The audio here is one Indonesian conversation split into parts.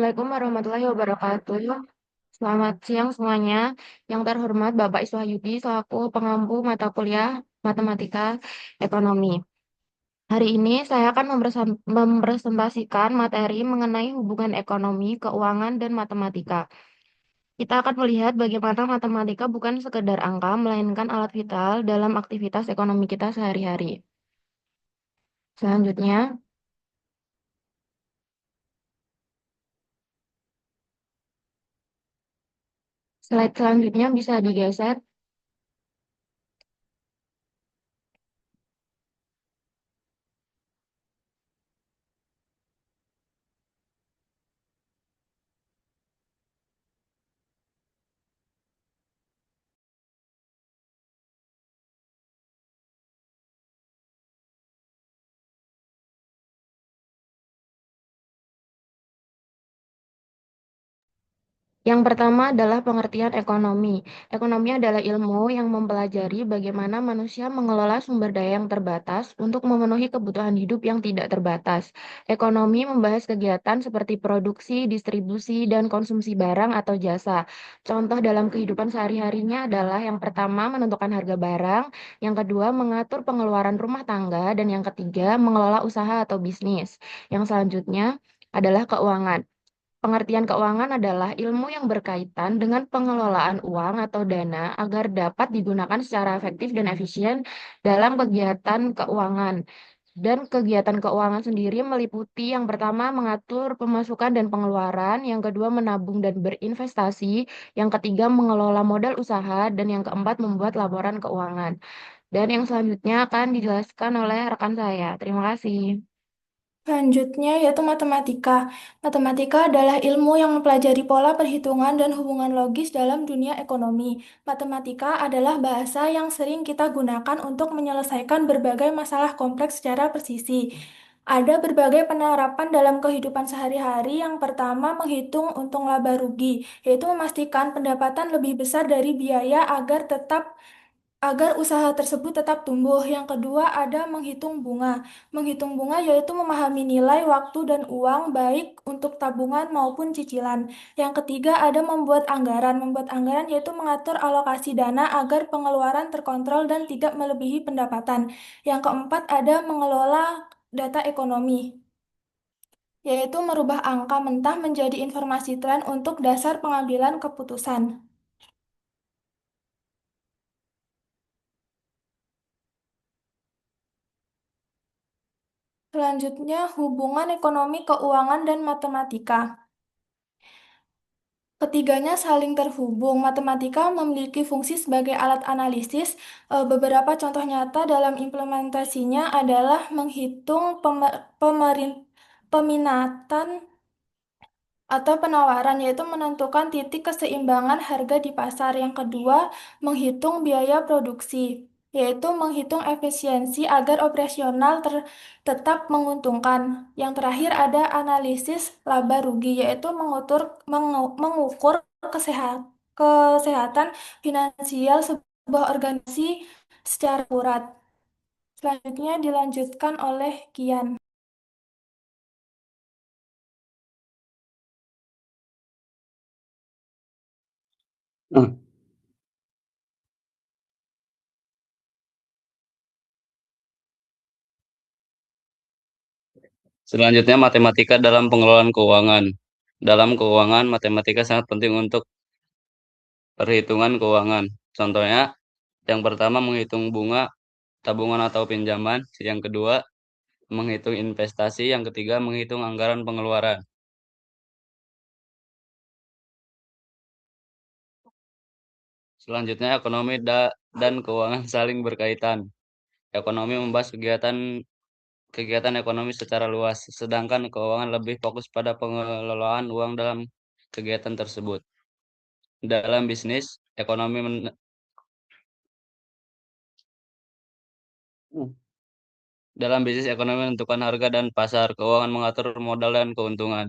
Assalamualaikum warahmatullahi wabarakatuh. Selamat siang semuanya. Yang terhormat Bapak Iswahyudi selaku pengampu mata kuliah Matematika Ekonomi. Hari ini saya akan mempresentasikan materi mengenai hubungan ekonomi, keuangan, dan matematika. Kita akan melihat bagaimana matematika bukan sekedar angka, melainkan alat vital dalam aktivitas ekonomi kita sehari-hari. Selanjutnya, slide selanjutnya bisa digeser. Yang pertama adalah pengertian ekonomi. Ekonomi adalah ilmu yang mempelajari bagaimana manusia mengelola sumber daya yang terbatas untuk memenuhi kebutuhan hidup yang tidak terbatas. Ekonomi membahas kegiatan seperti produksi, distribusi, dan konsumsi barang atau jasa. Contoh dalam kehidupan sehari-harinya adalah yang pertama menentukan harga barang, yang kedua mengatur pengeluaran rumah tangga, dan yang ketiga mengelola usaha atau bisnis. Yang selanjutnya adalah keuangan. Pengertian keuangan adalah ilmu yang berkaitan dengan pengelolaan uang atau dana agar dapat digunakan secara efektif dan efisien dalam kegiatan keuangan. Dan kegiatan keuangan sendiri meliputi yang pertama mengatur pemasukan dan pengeluaran, yang kedua menabung dan berinvestasi, yang ketiga mengelola modal usaha, dan yang keempat membuat laporan keuangan. Dan yang selanjutnya akan dijelaskan oleh rekan saya. Terima kasih. Selanjutnya yaitu matematika. Matematika adalah ilmu yang mempelajari pola perhitungan dan hubungan logis dalam dunia ekonomi. Matematika adalah bahasa yang sering kita gunakan untuk menyelesaikan berbagai masalah kompleks secara presisi. Ada berbagai penerapan dalam kehidupan sehari-hari. Yang pertama, menghitung untung laba rugi, yaitu memastikan pendapatan lebih besar dari biaya agar usaha tersebut tetap tumbuh. Yang kedua ada menghitung bunga. Menghitung bunga yaitu memahami nilai waktu dan uang baik untuk tabungan maupun cicilan. Yang ketiga ada membuat anggaran. Membuat anggaran yaitu mengatur alokasi dana agar pengeluaran terkontrol dan tidak melebihi pendapatan. Yang keempat ada mengelola data ekonomi, yaitu merubah angka mentah menjadi informasi tren untuk dasar pengambilan keputusan. Selanjutnya, hubungan ekonomi, keuangan, dan matematika. Ketiganya saling terhubung. Matematika memiliki fungsi sebagai alat analisis. Beberapa contoh nyata dalam implementasinya adalah menghitung peminatan atau penawaran, yaitu menentukan titik keseimbangan harga di pasar. Yang kedua, menghitung biaya produksi, yaitu menghitung efisiensi agar operasional tetap menguntungkan. Yang terakhir ada analisis laba rugi, yaitu mengukur kesehatan finansial sebuah organisasi secara akurat. Selanjutnya dilanjutkan oleh Kian. Hmm. Selanjutnya, matematika dalam pengelolaan keuangan. Dalam keuangan, matematika sangat penting untuk perhitungan keuangan. Contohnya, yang pertama menghitung bunga, tabungan atau pinjaman. Yang kedua, menghitung investasi. Yang ketiga, menghitung anggaran pengeluaran. Selanjutnya, ekonomi dan keuangan saling berkaitan. Ekonomi membahas kegiatan kegiatan ekonomi secara luas, sedangkan keuangan lebih fokus pada pengelolaan uang dalam kegiatan tersebut. Dalam bisnis, dalam bisnis ekonomi menentukan harga dan pasar, keuangan mengatur modal dan keuntungan.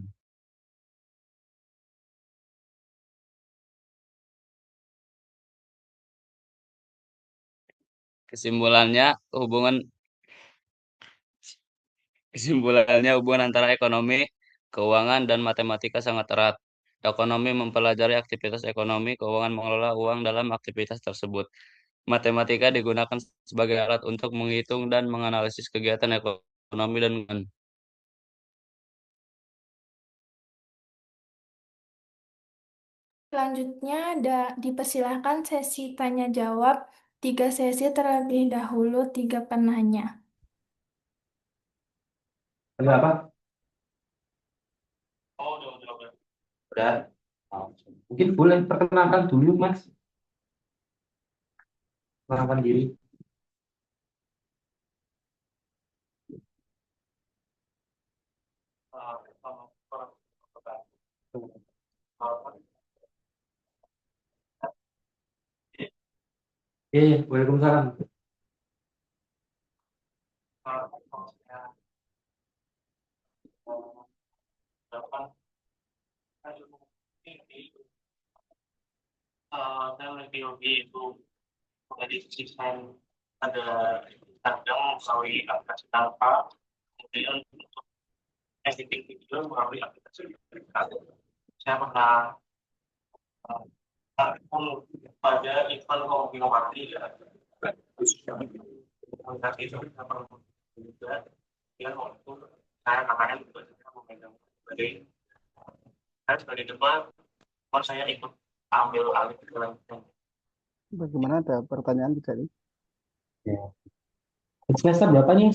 Kesimpulannya, hubungan Kesimpulannya hubungan antara ekonomi, keuangan, dan matematika sangat erat. Ekonomi mempelajari aktivitas ekonomi, keuangan mengelola uang dalam aktivitas tersebut. Matematika digunakan sebagai alat untuk menghitung dan menganalisis kegiatan ekonomi dan keuangan. Selanjutnya dipersilahkan sesi tanya jawab. 3 sesi terlebih dahulu, 3 penanya. Ada apa? Udah. Oh, mungkin boleh perkenalkan dulu, Mas. Perkenalkan diri. Iya, Waalaikumsalam. Teknologi itu dari sisi desain ada kadang melalui aplikasi tanpa kemudian untuk editing video melalui aplikasi saya pernah pun pada event komunikasi ya komunikasi itu kita perlu juga dan waktu itu saya kakaknya juga saya memegang sebagai saya sebagai depan saya ikut ambil alih dalam Bagaimana, ada pertanyaan tidak nih? Ya. Semester berapa nih?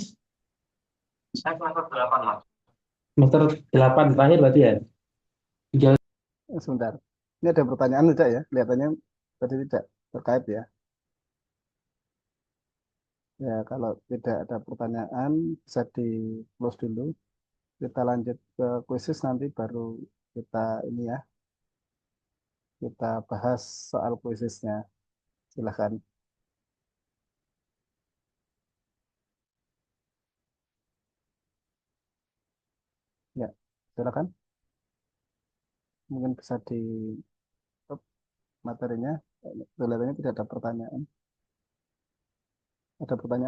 saya semester 8 mas. Semester 8 terakhir berarti ya? Sebentar. Ini ada pertanyaan tidak ya? Kelihatannya tadi tidak terkait ya. Ya, kalau tidak ada pertanyaan bisa di close dulu. Kita lanjut ke kuisis nanti baru kita ini ya. Kita bahas soal kuisisnya. Silahkan. Ya, silakan. Mungkin bisa di stop materinya. Kelihatannya tidak ada pertanyaan. Ada pertanyaan?